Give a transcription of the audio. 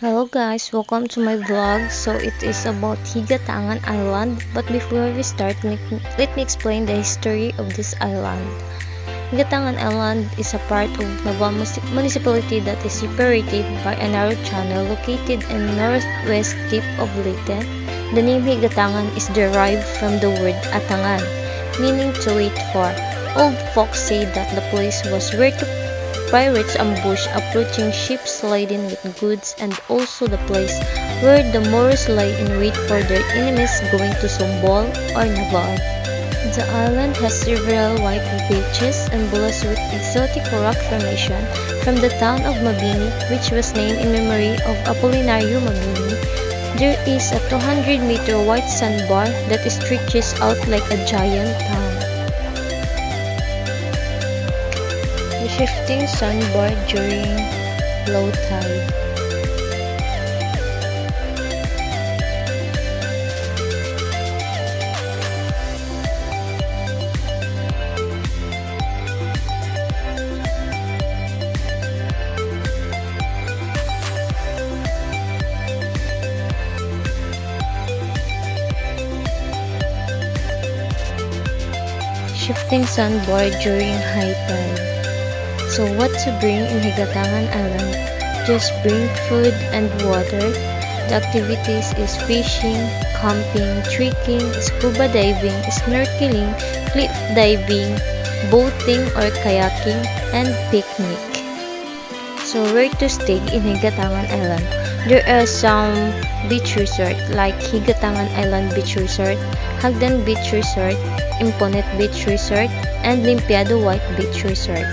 Hello guys, welcome to my vlog. So it is about Higatangan Island, but before we start, let me explain the history of this island. Higatangan Island is a part of Naval municipality that is separated by a narrow channel located in northwest tip of Leyte. The name Higatangan is derived from the word Atangan, meaning to wait for. Old folks say that the place was where pirates ambush approaching ships laden with goods, and also the place where the Moros lay in wait for their enemies going to Sumbol or Naval. The island has several white beaches and bulas with exotic rock formation from the town of Mabini, which was named in memory of Apolinario Mabini. There is a 200-meter white sandbar that stretches out like a giant town. The shifting sandbar during low tide. Shifting sandbar during high tide. So what to bring in Higatangan Island? Just bring food and water. The activities is fishing, camping, trekking, scuba diving, snorkeling, cliff diving, boating or kayaking, and picnic. So where to stay in Higatangan Island? There are some beach resort like Higatangan Island Beach Resort, Hagdan Beach Resort, Imponet Beach Resort, and Limpiado White Beach Resort.